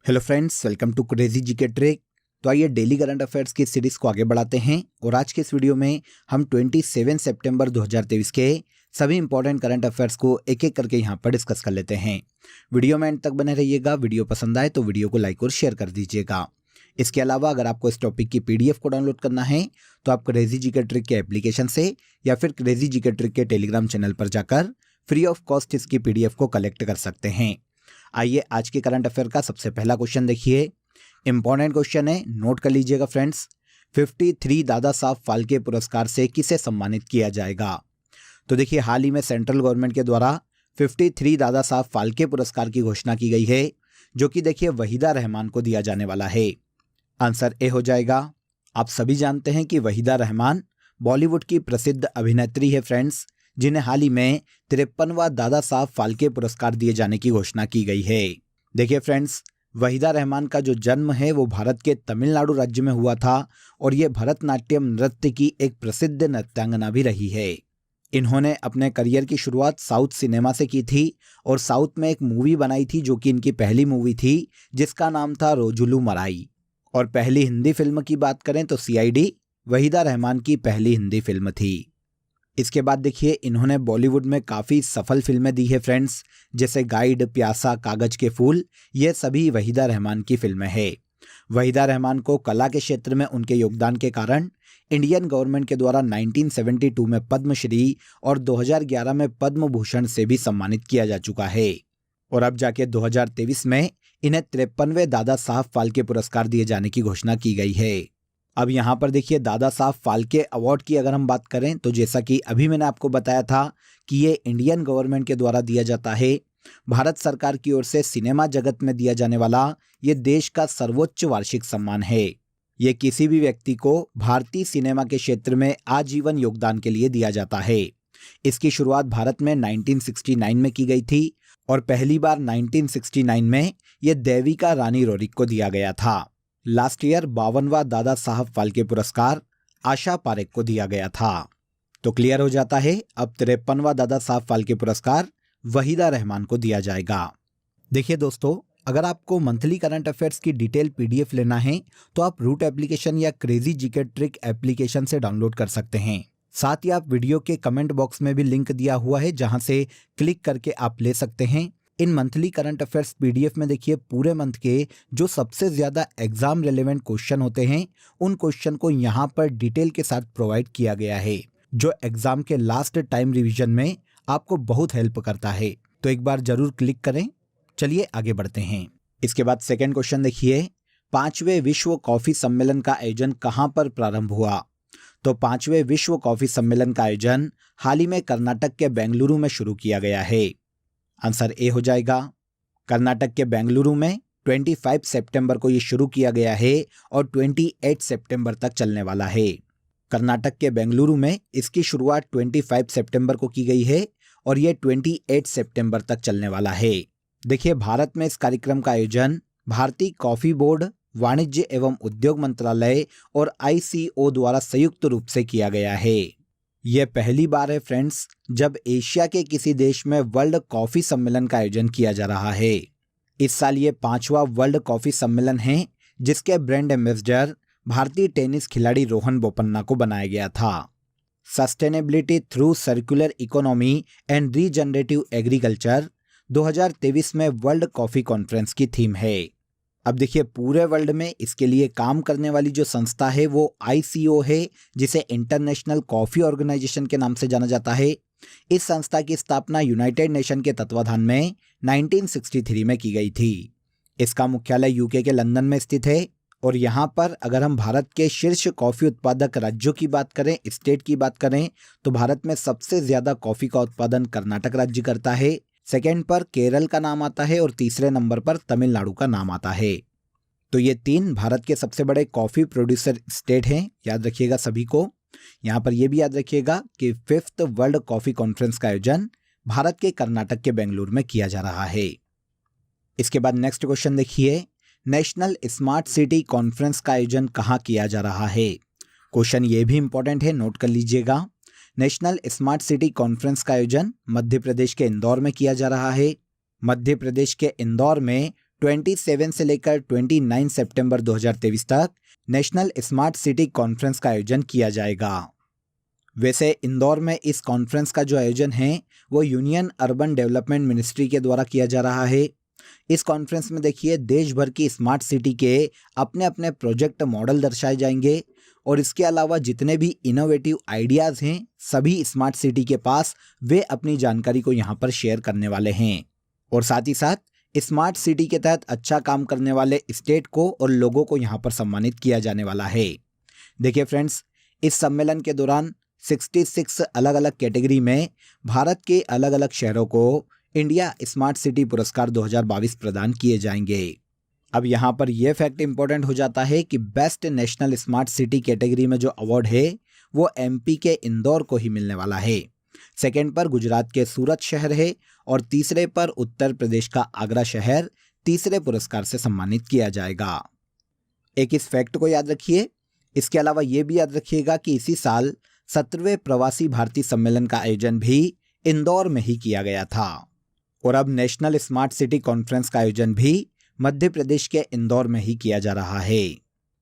Hello friends, welcome to crazy GK trick. तो आइए daily current affairs की series को आगे बढ़ाते हैं और आज के इस वीडियो में हम 27 सितंबर 2023 के सभी इंपॉर्टेंट करंट अफेयर्स को एक एक करके यहाँ पर डिस्कस कर लेते हैं। वीडियो में एंड तक बने रहिएगा। वीडियो पसंद आए तो वीडियो को लाइक और शेयर कर दीजिएगा। इसके अलावा अगर आपको इस टॉपिक की PDF को डाउनलोड करना है तो आप क्रेजी जीके ट्रिक के एप्लीकेशन से या फिर क्रेजी जीके ट्रिक के टेलीग्राम चैनल पर जाकर फ्री ऑफ कॉस्ट इसकी PDF को कलेक्ट कर सकते हैं। आइए आज के करंट अफेयर का सबसे पहला क्वेश्चन देखिए। इंपॉर्टेंट क्वेश्चन है, नोट कर लीजिएगा फ्रेंड्स। 53 दादा साहब फाल्के पुरस्कार से किसे सम्मानित किया जाएगा? तो देखिए, हाल ही में सेंट्रल गवर्नमेंट के द्वारा 53 दादा साहब फाल्के पुरस्कार की घोषणा की गई है, जो कि देखिए वहीदा रहमान को दिया जाने वाला है। आंसर ए हो जाएगा। आप सभी जानते हैं कि वहीदा रहमान बॉलीवुड की प्रसिद्ध अभिनेत्री है फ्रेंड्स, जिन्हें हाल ही में 53वां दादा साहब फाल्के पुरस्कार दिए जाने की घोषणा की गई है। देखिए फ्रेंड्स, वहीदा रहमान का जो जन्म है वो भारत के तमिलनाडु राज्य में हुआ था और ये भरतनाट्यम नृत्य की एक प्रसिद्ध नृत्यांगना भी रही है। इन्होंने अपने करियर की शुरुआत साउथ सिनेमा से की थी और साउथ में एक मूवी बनाई थी जो कि इनकी पहली मूवी थी, जिसका नाम था रोजुलू मराई। और पहली हिंदी फिल्म की बात करें तो CID वहीदा रहमान की पहली हिंदी फिल्म थी। इसके बाद देखिए, इन्होंने बॉलीवुड में काफ़ी सफल फिल्में दी है फ्रेंड्स, जैसे गाइड, प्यासा, कागज के फूल, ये सभी वहीदा रहमान की फिल्में हैं। वहीदा रहमान को कला के क्षेत्र में उनके योगदान के कारण इंडियन गवर्नमेंट के द्वारा 1972 में पद्मश्री और 2011 में पद्म भूषण से भी सम्मानित किया जा चुका है। और अब जाके 2023 में इन्हें 53वें दादा साहब फाल्के पुरस्कार दिए जाने की घोषणा की गई है। अब यहाँ पर देखिए, दादा साहब फाल्के अवार्ड की अगर हम बात करें तो जैसा कि अभी मैंने आपको बताया था कि ये इंडियन गवर्नमेंट के द्वारा दिया जाता है। भारत सरकार की ओर से सिनेमा जगत में दिया जाने वाला ये देश का सर्वोच्च वार्षिक सम्मान है। ये किसी भी व्यक्ति को भारतीय सिनेमा के क्षेत्र में आजीवन योगदान के लिए दिया जाता है। इसकी शुरुआत भारत में 1969 में की गई थी और पहली बार 1969 में ये देविका रानी रोरिक को दिया गया था। लास्ट ईयर 52वां दादा साहब फाल्के पुरस्कार आशा पारेख को दिया गया था। तो क्लियर हो जाता है, अब 53वां दादा साहब फाल्के पुरस्कार वहीदा रहमान को दिया जाएगा। देखिए दोस्तों, अगर आपको मंथली करंट अफेयर्स की डिटेल PDF लेना है तो आप रूट एप्लीकेशन या क्रेजी जीके ट्रिक एप्लीकेशन से डाउनलोड कर सकते हैं। साथ ही आप वीडियो के कमेंट बॉक्स में भी लिंक दिया हुआ है, जहां से क्लिक करके आप ले सकते हैं। इन मंथली करंट अफेयर्स PDF में देखिए पूरे मंथ के जो सबसे ज़्यादा एग्जाम रिलेवेंट क्वेश्चन होते हैं, उन क्वेश्चन को यहाँ पर डिटेल के साथ प्रोवाइड किया गया है, जो एग्जाम के लास्ट टाइम रिवीजन में आपको बहुत हेल्प करता है। तो एक बार जरूर क्लिक करें। चलिए आगे बढ़ते हैं। इसके बाद सेकेंड क्वेश्चन देखिए, 5वें विश्व कॉफी सम्मेलन का आयोजन कहाँ पर प्रारंभ हुआ? तो 5वें विश्व कॉफी सम्मेलन का आयोजन हाल ही में कर्नाटक के बेंगलुरु में शुरू किया गया है। आंसर ए हो जाएगा। कर्नाटक के बेंगलुरु में 25 सितंबर को ये शुरू किया गया है और 28 सितंबर तक चलने वाला है। कर्नाटक के बेंगलुरु में इसकी शुरुआत 25 सितंबर को की गई है और ये 28 सितंबर तक चलने वाला है। देखिए, भारत में इस कार्यक्रम का आयोजन भारतीय कॉफी बोर्ड, वाणिज्य एवं उद्योग मंत्रालय और ICO द्वारा संयुक्त रूप से किया गया है। यह पहली बार है फ्रेंड्स जब एशिया के किसी देश में वर्ल्ड कॉफी सम्मेलन का आयोजन किया जा रहा है। इस साल ये 5वां वर्ल्ड कॉफी सम्मेलन है, जिसके ब्रांड एम्बेसडर भारतीय टेनिस खिलाड़ी रोहन बोपन्ना को बनाया गया था। Sustainability through circular economy and regenerative agriculture 2023 में वर्ल्ड कॉफी कॉन्फ्रेंस की थीम है। अब देखिए, पूरे वर्ल्ड में इसके लिए काम करने वाली जो संस्था है वो ICO है, जिसे इंटरनेशनल कॉफी ऑर्गेनाइजेशन के नाम से जाना जाता है। इस संस्था की स्थापना यूनाइटेड नेशन के तत्वाधान में 1963 में की गई थी। इसका मुख्यालय UK के लंदन में स्थित है। और यहाँ पर अगर हम भारत के शीर्ष कॉफी उत्पादक राज्यों की बात करें, स्टेट की बात करें, तो भारत में सबसे ज्यादा कॉफी का उत्पादन कर्नाटक राज्य करता है। सेकेंड पर केरल का नाम आता है और तीसरे नंबर पर तमिलनाडु का नाम आता है। तो ये 3 भारत के सबसे बड़े कॉफी प्रोड्यूसर स्टेट हैं, याद रखिएगा सभी को। यहाँ पर यह भी याद रखिएगा कि 5th वर्ल्ड कॉफी कॉन्फ्रेंस का आयोजन भारत के कर्नाटक के बेंगलुरु में किया जा रहा है। इसके बाद नेक्स्ट क्वेश्चन देखिए, नेशनल स्मार्ट सिटी कॉन्फ्रेंस का आयोजन कहाँ किया जा रहा है? क्वेश्चन ये भी इंपॉर्टेंट है, नोट कर लीजिएगा। नेशनल स्मार्ट सिटी कॉन्फ्रेंस का आयोजन मध्य प्रदेश के इंदौर में किया जा रहा है। मध्य प्रदेश के इंदौर में 27 से लेकर 29 सितंबर 2023 तक नेशनल स्मार्ट सिटी कॉन्फ्रेंस का आयोजन किया जाएगा। वैसे इंदौर में इस कॉन्फ्रेंस का जो आयोजन है वो यूनियन अर्बन डेवलपमेंट मिनिस्ट्री के द्वारा किया जा रहा है। इस कॉन्फ्रेंस में देखिए देश भर की स्मार्ट सिटी के अपने अपने प्रोजेक्ट मॉडल दर्शाए जाएंगे और इसके अलावा जितने भी इनोवेटिव आइडियाज़ हैं सभी स्मार्ट सिटी के पास वे अपनी जानकारी को यहाँ पर शेयर करने वाले हैं और साथ ही साथ स्मार्ट सिटी के तहत अच्छा काम करने वाले स्टेट को और लोगों को यहाँ पर सम्मानित किया जाने वाला है। देखिए फ्रेंड्स, इस सम्मेलन के दौरान 66 अलग अलग कैटेगरी में भारत के अलग अलग शहरों को इंडिया स्मार्ट सिटी पुरस्कार 2022 प्रदान किए जाएंगे। अब यहाँ पर यह फैक्ट इंपॉर्टेंट हो जाता है कि best national smart city category में जो अवार्ड है वो एमपी के इंदौर को ही मिलने वाला है। सेकंड पर गुजरात के सूरत शहर है और तीसरे पर उत्तर प्रदेश का आगरा शहर तीसरे पुरस्कार से सम्मानित किया जाएगा। एक इस फैक्ट को याद रखिए। इसके अलावा ये भी याद रखिएगा कि इसी साल 17वें प्रवासी भारतीय सम्मेलन का आयोजन भी इंदौर में ही किया गया था और अब नेशनल स्मार्ट सिटी कॉन्फ्रेंस का आयोजन भी मध्य प्रदेश के इंदौर में ही किया जा रहा है।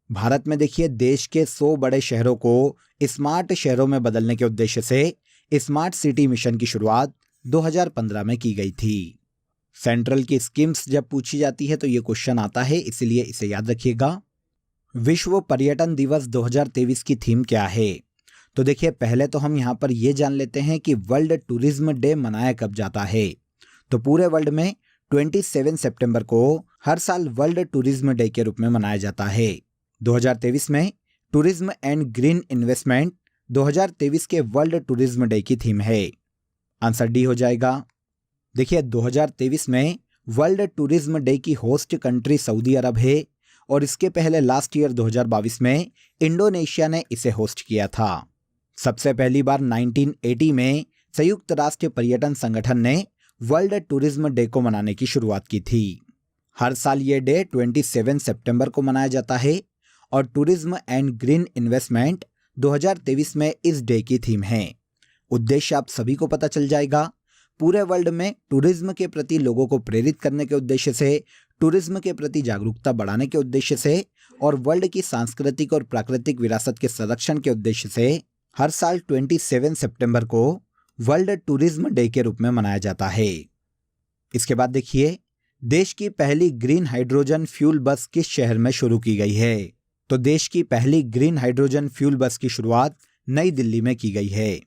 भारत में देखिए देश के 100 बड़े शहरों को स्मार्ट शहरों में बदलने के उद्देश्य से स्मार्ट सिटी मिशन की शुरुआत 2015 में की गई थी। सेंट्रल की स्कीम्स जब पूछी जाती है तो ये क्वेश्चन आता है, इसलिए इसे याद रखिएगा। विश्व पर्यटन दिवस 2023 की थीम क्या है? तो देखिए पहले तो हम यहाँ पर ये जान लेते हैं कि वर्ल्ड टूरिज्म डे मनाया कब जाता है। तो पूरे वर्ल्ड में 27 सितंबर को हर साल वर्ल्ड टूरिज्म डे के रूप में मनाया जाता है। 2023 में टूरिज्म एंड ग्रीन इन्वेस्टमेंट 2023 के वर्ल्ड टूरिज्म डे की थीम है। आंसर डी हो जाएगा। देखिए 2023 में वर्ल्ड टूरिज्म डे की होस्ट कंट्री सऊदी अरब है और इसके पहले लास्ट ईयर 2022 में इंडोनेशिया ने इसे होस्ट किया था। सबसे पहली बार 1980 में संयुक्त राष्ट्र पर्यटन संगठन ने वर्ल्ड टूरिज्म डे को मनाने की शुरुआत की थी। हर साल ये डे 27 सितंबर को मनाया जाता है और टूरिज्म एंड ग्रीन इन्वेस्टमेंट 2023 में इस डे की थीम है। उद्देश्य आप सभी को पता चल जाएगा। पूरे वर्ल्ड में टूरिज्म के प्रति लोगों को प्रेरित करने के उद्देश्य से, टूरिज्म के प्रति जागरूकता बढ़ाने के उद्देश्य से और वर्ल्ड की सांस्कृतिक और प्राकृतिक विरासत के संरक्षण के उद्देश्य से हर साल 27 सितंबर को वर्ल्ड टूरिज्म डे के रूप में मनाया जाता है। इसके बाद देखिए देश की पहली ग्रीन हाइड्रोजन फ्यूल बस किस शहर में शुरू की गई है? तो देश की पहली ग्रीन हाइड्रोजन फ्यूल बस की शुरुआत नई दिल्ली में की गई है।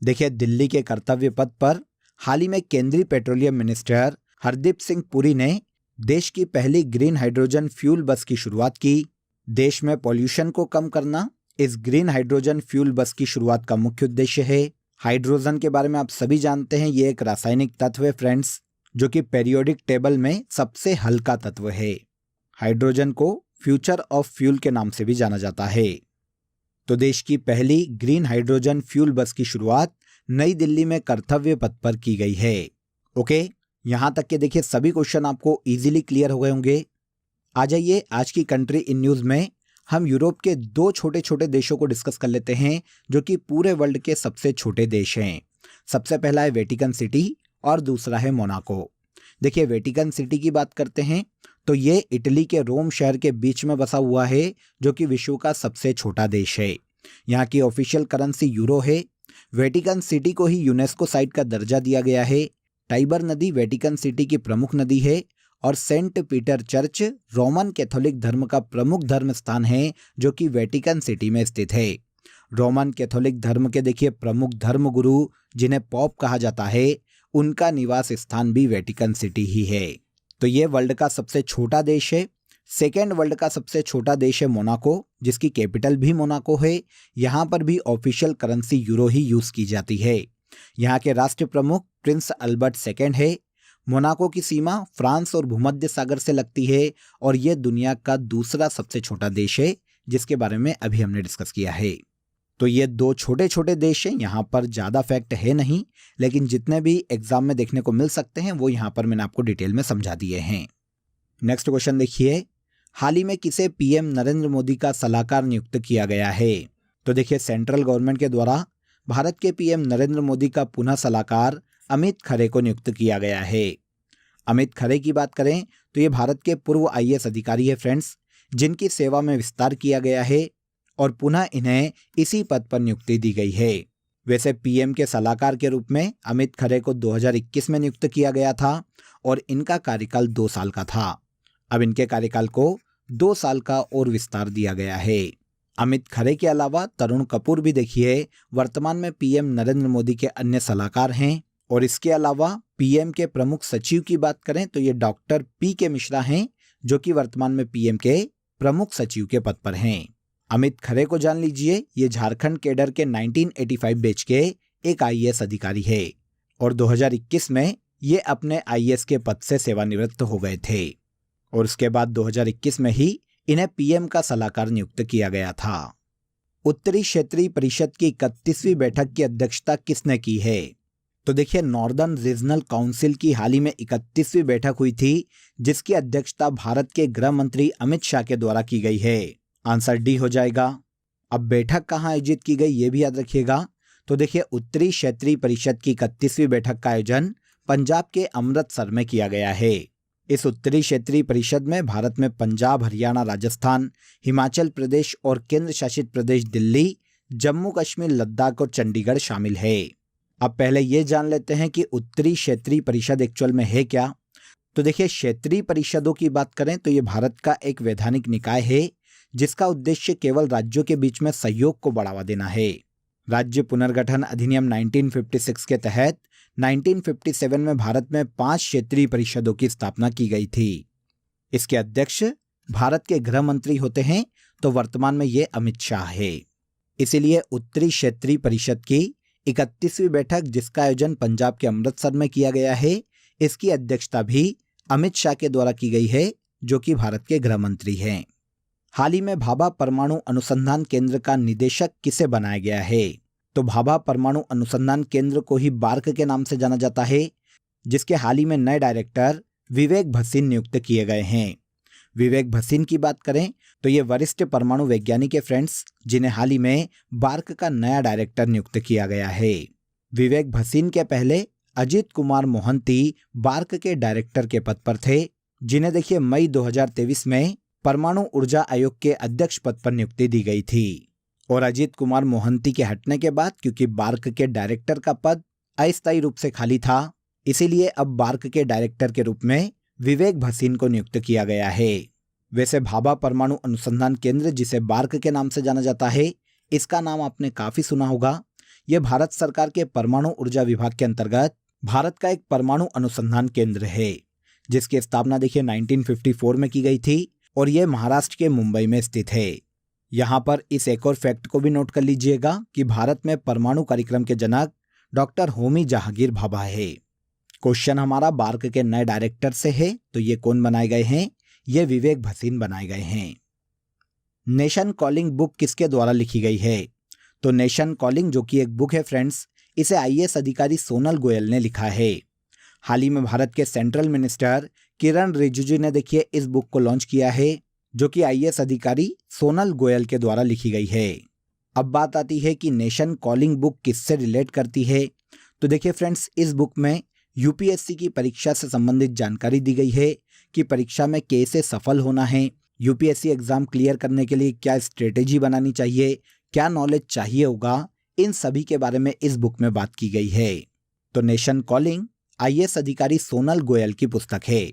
देखिए दिल्ली के कर्तव्य पथ पर हाल ही में केंद्रीय पेट्रोलियम मिनिस्टर हरदीप सिंह पुरी ने देश की पहली ग्रीन हाइड्रोजन फ्यूल बस की शुरुआत की। देश में पॉल्यूशन को कम करना इस ग्रीन हाइड्रोजन फ्यूल बस की शुरुआत का मुख्य उद्देश्य है। हाइड्रोजन के बारे में आप सभी जानते हैं, ये एक रासायनिक तत्व है फ्रेंड्स, जो कि पेरियोडिक टेबल में सबसे हल्का तत्व है। हाइड्रोजन को फ्यूचर ऑफ फ्यूल के नाम से भी जाना जाता है। तो देश की पहली ग्रीन हाइड्रोजन फ्यूल बस की शुरुआत नई दिल्ली में कर्तव्य पथ पर की गई है। ओके, यहां तक के देखिए सभी क्वेश्चन आपको इजीली क्लियर हो गए होंगे। आ जाइए आज की कंट्री इन न्यूज में हम यूरोप के 2 छोटे छोटे देशों को डिस्कस कर लेते हैं जो कि पूरे वर्ल्ड के सबसे छोटे देश हैं। सबसे पहला है वेटिकन सिटी और दूसरा है मोनाको। देखिए वेटिकन सिटी की बात करते हैं तो ये इटली के रोम शहर के बीच में बसा हुआ है जो कि विश्व का सबसे छोटा देश है। यहाँ की ऑफिशियल करेंसी यूरो है। वेटिकन सिटी को ही यूनेस्को साइट का दर्जा दिया गया है। टाइबर नदी वेटिकन सिटी की प्रमुख नदी है और Saint Peter church Roman Catholic धर्म का प्रमुख धर्म स्थान है जो कि वेटिकन सिटी में स्थित है। रोमन कैथोलिक धर्म के देखिए प्रमुख धर्म गुरु जिन्हें पॉप कहा जाता है, उनका निवास स्थान भी वेटिकन सिटी ही है। तो ये वर्ल्ड का सबसे छोटा देश है। सेकेंड वर्ल्ड का सबसे छोटा देश है मोनाको, जिसकी कैपिटल भी मोनाको है। यहाँ पर भी ऑफिशियल करेंसी यूरो ही यूज की जाती है। यहाँ के राष्ट्र प्रमुख प्रिंस अल्बर्ट सेकेंड है। मोनाको की सीमा फ्रांस और भूमध्य सागर से लगती है और यह दुनिया का दूसरा सबसे छोटा देश है, जिसके बारे में अभी हमने डिस्कस किया है। तो ये 2 छोटे छोटे देश हैं। यहाँ पर ज़्यादा फैक्ट है नहीं, लेकिन जितने भी एग्जाम में देखने को मिल सकते हैं वो यहाँ पर मैंने आपको डिटेल में समझा दिए हैं। नेक्स्ट क्वेश्चन देखिए, हाल ही में किसे पीएम नरेंद्र मोदी का सलाहकार नियुक्त किया गया है? तो देखिए सेंट्रल गवर्नमेंट के द्वारा भारत के पीएम नरेंद्र मोदी का पुनः सलाहकार अमित खरे को नियुक्त किया गया है। अमित खरे की बात करें तो ये भारत के पूर्व आईएएस अधिकारी है फ्रेंड्स, जिनकी सेवा में विस्तार किया गया है और पुनः इन्हें इसी पद पर नियुक्ति दी गई है। वैसे पीएम के सलाहकार के रूप में अमित खरे को 2021 में नियुक्त किया गया था और इनका कार्यकाल 2 साल का था। अब इनके कार्यकाल को 2 साल का और विस्तार दिया गया है। अमित खरे के अलावा तरुण कपूर भी देखिए वर्तमान में पीएम नरेंद्र मोदी के अन्य सलाहकार हैं। और इसके अलावा पीएम के प्रमुख सचिव की बात करें तो ये डॉक्टर पी.के. मिश्रा हैं, जो कि वर्तमान में पीएम के प्रमुख सचिव के पद पर हैं। अमित खरे को जान लीजिए, ये झारखंड कैडर के 1985 बैच के एक आईएएस अधिकारी है और 2021 में ये अपने आईएएस के पद से सेवानिवृत्त हो गए थे और उसके बाद 2021 में ही इन्हें पीएम का सलाहकार नियुक्त किया गया था। उत्तरी क्षेत्रीय परिषद की 31वीं बैठक की अध्यक्षता किसने की है? तो देखिए, नॉर्दर्न रीजनल काउंसिल की हाल ही में 31वीं बैठक हुई थी, जिसकी अध्यक्षता भारत के गृह मंत्री अमित शाह के द्वारा की गई है। आंसर डी हो जाएगा। अब बैठक कहाँ आयोजित की गई ये भी याद रखिएगा। तो देखिए, उत्तरी क्षेत्रीय परिषद की 31वीं बैठक का आयोजन पंजाब के अमृतसर में किया गया है। इस उत्तरी क्षेत्रीय परिषद में भारत में पंजाब, हरियाणा, राजस्थान, हिमाचल प्रदेश और केंद्र शासित प्रदेश दिल्ली, जम्मू कश्मीर, लद्दाख और चंडीगढ़ शामिल है। अब पहले ये जान लेते हैं कि उत्तरी क्षेत्रीय परिषद एक्चुअल में है क्या। तो देखिए, क्षेत्रीय परिषदों की बात करें तो ये भारत का एक वैधानिक निकाय है, जिसका उद्देश्य केवल राज्यों के बीच में सहयोग को बढ़ावा देना है। राज्य पुनर्गठन अधिनियम 1956 के तहत 1957 में भारत में 5 क्षेत्रीय परिषदों की स्थापना की गई थी। इसके अध्यक्ष भारत के गृह मंत्री होते हैं, तो वर्तमान में ये अमित शाह है। इसीलिए उत्तरी क्षेत्रीय परिषद की 31वीं बैठक, जिसका आयोजन पंजाब के अमृतसर में किया गया है, इसकी अध्यक्षता भी अमित शाह के द्वारा की गई है, जो कि भारत के गृह मंत्री हैं। हाल ही में भाभा परमाणु अनुसंधान केंद्र का निदेशक किसे बनाया गया है? तो भाभा परमाणु अनुसंधान केंद्र को ही बार्क के नाम से जाना जाता है, जिसके हाल ही में नए डायरेक्टर विवेक भसीन नियुक्त किए गए हैं। विवेक भसीन की बात करें तो ये वरिष्ठ परमाणु वैज्ञानिक है फ्रेंड्स, जिन्हें हाल ही में बार्क का नया डायरेक्टर नियुक्त किया गया है। विवेक भसीन के पहले अजीत कुमार मोहंती बार्क के डायरेक्टर के पद पर थे, जिन्हें देखिए मई 2023 में परमाणु ऊर्जा आयोग के अध्यक्ष पद पर नियुक्ति दी गई थी। और अजीत कुमार मोहंती के हटने के बाद, क्योंकि बार्क के डायरेक्टर का पद अस्थायी रूप से खाली था, इसीलिए अब बार्क के डायरेक्टर के रूप में विवेक भसीन को नियुक्त किया गया है। वैसे भाभा परमाणु अनुसंधान केंद्र, जिसे बार्क के नाम से जाना जाता है, इसका नाम आपने काफी सुना होगा। यह भारत सरकार के परमाणु ऊर्जा विभाग के अंतर्गत भारत का एक परमाणु अनुसंधान केंद्र है, जिसकी स्थापना देखिए 1954 में की गई थी और यह महाराष्ट्र के मुंबई में स्थित है। यहाँ पर इस एक और फैक्ट को भी नोट कर लीजिएगा कि भारत में परमाणु कार्यक्रम के जनक डॉक्टर होमी जहांगीर भाभा है। क्वेश्चन हमारा बार्क के नए डायरेक्टर से है, तो ये कौन बनाए गए हैं? ये विवेक भसीन बनाए गए हैं। नेशन कॉलिंग बुक किसके द्वारा लिखी गई है? तो नेशन कॉलिंग, जो कि एक बुक है फ्रेंड्स, इसे आईएएस अधिकारी सोनल गोयल ने लिखा है। हाल ही में भारत के सेंट्रल मिनिस्टर किरण रिजिजू ने देखिए इस बुक को लॉन्च किया है, जो कि आईएएस अधिकारी सोनल गोयल के द्वारा लिखी गई है। अब बात आती है कि नेशन कॉलिंग बुक किससे रिलेट करती है। तो देखिए फ्रेंड्स, इस बुक में यूपीएससी की परीक्षा से संबंधित जानकारी दी गई है कि परीक्षा में कैसे सफल होना है, यूपीएससी एग्जाम क्लियर करने के लिए क्या स्ट्रेटेजी बनानी चाहिए, क्या नॉलेज चाहिए होगा, इन सभी के बारे में इस बुक में बात की गई है। तो नेशन कॉलिंग आईएएस अधिकारी सोनल गोयल की पुस्तक है।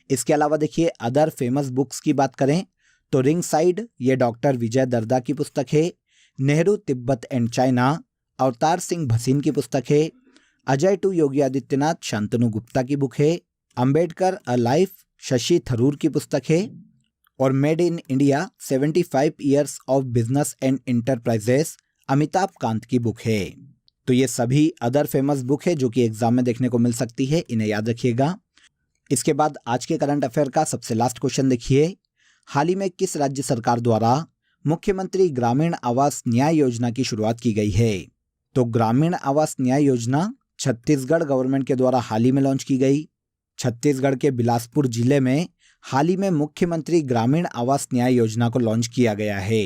इसके अलावा देखिए अदर फेमस बुक्स की बात करें तो रिंग साइड, ये डॉक्टर विजय दर्दा की पुस्तक है। नेहरू, तिब्बत एंड चाइना, अवतार सिंह भसीन की पुस्तक है। अजय टू योगी आदित्यनाथ, शांतनु गुप्ता की बुक है। अंबेडकर अ लाइफ, शशि थरूर की पुस्तक है। और made in India 75 years of business and enterprises, Amitabh Kant की बुक है। तो ये सभी अदर फेमस बुक है जो कि एग्जाम में देखने को मिल सकती है, इन्हें याद रखिएगा। इसके बाद आज के करंट अफेयर का सबसे लास्ट क्वेश्चन देखिए, हाल ही में किस राज्य सरकार द्वारा मुख्यमंत्री ग्रामीण आवास न्याय योजना की शुरुआत की गई है? तो ग्रामीण आवास न्याय योजना छत्तीसगढ़ गवर्नमेंट के द्वारा हाल ही में लॉन्च की गई। छत्तीसगढ़ के बिलासपुर जिले में हाल ही में मुख्यमंत्री ग्रामीण आवास न्याय योजना को लॉन्च किया गया है।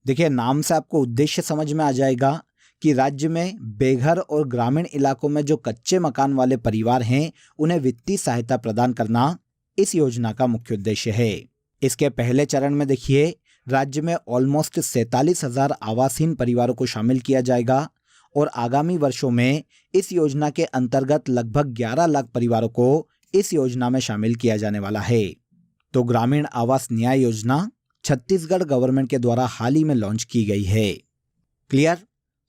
देखिए नाम से आपको उद्देश्य समझ में आ जाएगा कि राज्य में बेघर और ग्रामीण इलाकों में जो कच्चे मकान वाले परिवार हैं उन्हें वित्तीय सहायता प्रदान करना इस योजना का मुख्य उद्देश्य है। इसके पहले चरण में देखिए राज्य में ऑलमोस्ट 47,000 आवासहीन परिवारों को शामिल किया जाएगा और आगामी वर्षों में इस योजना के अंतर्गत लगभग 11 लाख परिवारों को इस योजना में शामिल किया जाने वाला है। तो ग्रामीण आवास न्याय योजना छत्तीसगढ़ गवर्नमेंट के द्वारा हाल ही में लॉन्च की गई है। क्लियर?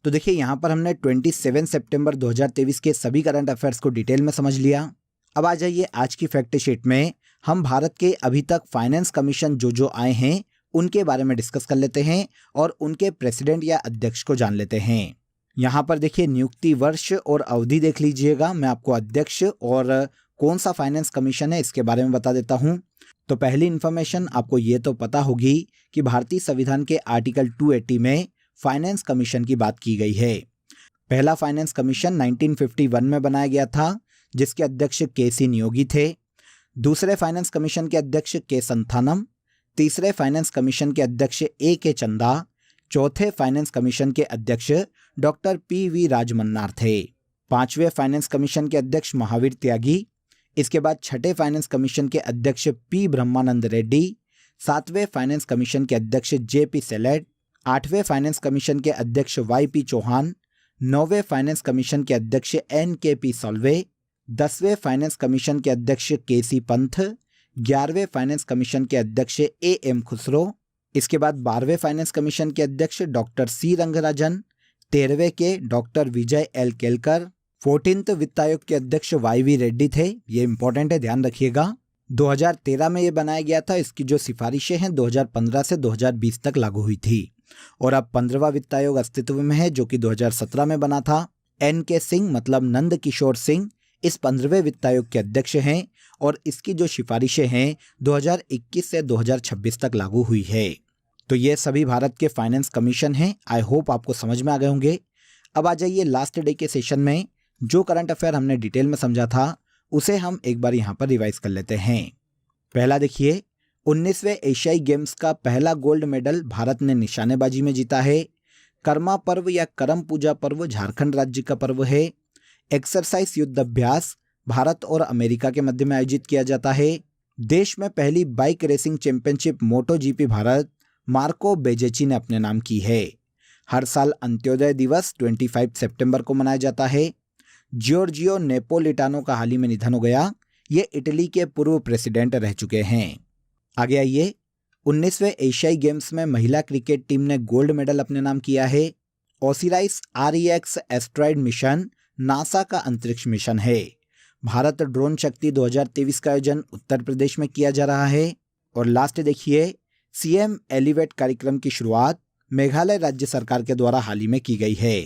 तो देखिए यहाँ पर हमने 27 सितंबर 2023 के सभी करंट अफेयर्स को डिटेल में समझ लिया। अब आ जाइए आज की फैक्ट शीट में हम भारत के अभी तक फाइनेंस कमीशन जो आए हैं उनके बारे में डिस्कस कर लेते हैं और उनके प्रेसिडेंट या अध्यक्ष को जान लेते हैं। यहाँ पर देखिए नियुक्ति वर्ष और अवधि देख लीजिएगा। मैं आपको अध्यक्ष और कौन सा फाइनेंस कमीशन है इसके बारे में बता देता हूँ। तो पहली इन्फॉर्मेशन आपको ये तो पता होगी कि भारतीय संविधान के आर्टिकल 280 में फाइनेंस कमीशन की बात की गई है। पहला फाइनेंस कमीशन 1951 में बनाया गया था जिसके अध्यक्ष के.सी. नियोगी थे। दूसरे फाइनेंस कमीशन के अध्यक्ष के. संथानम, तीसरे फाइनेंस कमीशन के अध्यक्ष ए.के. चंदा, चौथे फाइनेंस कमीशन के अध्यक्ष डॉक्टर पी.वी. राजमन्नार थे। पांचवें फाइनेंस कमीशन के अध्यक्ष महावीर त्यागी। इसके बाद छठे फाइनेंस कमीशन के अध्यक्ष पी. ब्रह्मानंद रेड्डी, सातवें फाइनेंस कमीशन के अध्यक्ष जे.पी. सेलेट, आठवें फाइनेंस कमीशन के अध्यक्ष वाई.पी. चौहान, नौवें फाइनेंस कमीशन के अध्यक्ष एन.के.पी. सॉल्वे, 10वें फाइनेंस कमीशन के अध्यक्ष के.सी. पंथ, 11वें फाइनेंस कमीशन के अध्यक्ष ए.एम. खुसरो। इसके बाद 12वें फाइनेंस कमीशन के अध्यक्ष डॉक्टर सी. रंगराजन, 13वें के डॉक्टर विजय एल. केलकर, 14th वित्त आयोग के अध्यक्ष वाई.वी. रेड्डी थे। ये इंपॉर्टेंट है, ध्यान रखिएगा। 2013 में ये बनाया गया था। इसकी जो सिफारिशें हैं 2015 से 2020 तक लागू हुई थी और अब 15वां वित्त आयोग अस्तित्व में है जो कि 2017 में बना था। एन.के. सिंह मतलब नंद किशोर सिंह इस 15वें वित्त आयोग के अध्यक्ष हैं और इसकी जो सिफारिशें हैं 2021 से 2026 तक लागू हुई है। तो ये सभी भारत के फाइनेंस कमीशन हैं। आई होप आपको समझ में आ गए होंगे। अब आ जाइए लास्ट डे के सेशन में जो करंट अफेयर हमने डिटेल में समझा था उसे हम एक बार यहाँ पर रिवाइज कर लेते हैं। पहला देखिए 19वें एशियाई गेम्स का पहला गोल्ड मेडल भारत ने निशानेबाजी में जीता है। कर्मा पर्व या करम पूजा पर्व झारखंड राज्य का पर्व है। एक्सरसाइज युद्ध अभ्यास भारत और अमेरिका के मध्य में आयोजित किया जाता है। देश में पहली बाइक रेसिंग चैंपियनशिप मोटो जीपी भारत मार्को बेजेची ने अपने नाम की है। हर साल अंत्योदय दिवस 25 सितंबर को मनाया जाता है। जियोर्जियो नेपोलिटानो का हाल ही में निधन हो गया। ये इटली के पूर्व प्रेसिडेंट रह चुके हैं। आगे आइए 19वें एशियाई गेम्स में महिला क्रिकेट टीम ने गोल्ड मेडल अपने नाम किया है। ओसिराइस REX एस्ट्रॉयड मिशन नासा का अंतरिक्ष मिशन है। भारत ड्रोन शक्ति 2023 का आयोजन उत्तर प्रदेश में किया जा रहा है। और लास्ट देखिए CM एलिवेट कार्यक्रम की शुरुआत मेघालय राज्य सरकार के द्वारा हाल ही में की गई है।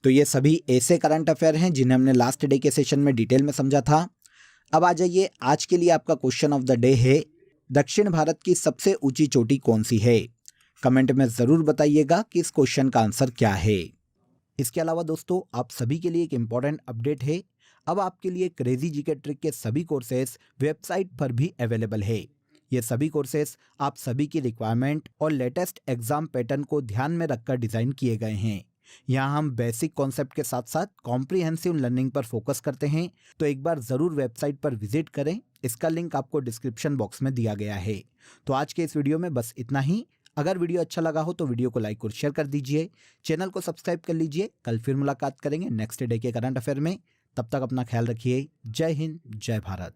तो ये सभी ऐसे करंट अफेयर हैं जिन्हें हमने लास्ट डे के सेशन में डिटेल में समझा था। अब आ जाइए आज के लिए आपका क्वेश्चन ऑफ द डे है दक्षिण भारत की सबसे ऊंची चोटी कौन सी है। कमेंट में जरूर बताइएगा कि इस क्वेश्चन का आंसर क्या है। इसके अलावा दोस्तों आप सभी के लिए एक इम्पॉर्टेंट अपडेट है। अब आपके लिए क्रेजी जीके ट्रिक के सभी कोर्सेस वेबसाइट पर भी अवेलेबल है। ये सभी कोर्सेस आप सभी की रिक्वायरमेंट और लेटेस्ट एग्जाम पैटर्न को ध्यान में रखकर डिजाइन किए गए हैं। यहाँ हम बेसिक कॉन्सेप्ट के साथ साथ कॉम्प्रिहेंसिव लर्निंग पर फोकस करते हैं। तो एक बार जरूर वेबसाइट पर विजिट करें। इसका लिंक आपको डिस्क्रिप्शन बॉक्स में दिया गया है। तो आज के इस वीडियो में बस इतना ही। अगर वीडियो अच्छा लगा हो तो वीडियो को लाइक और शेयर कर दीजिए। चैनल को सब्सक्राइब कर लीजिए। कल फिर मुलाकात करेंगे नेक्स्ट डे के करंट अफेयर में। तब तक अपना ख्याल रखिए। जय हिंद, जय भारत।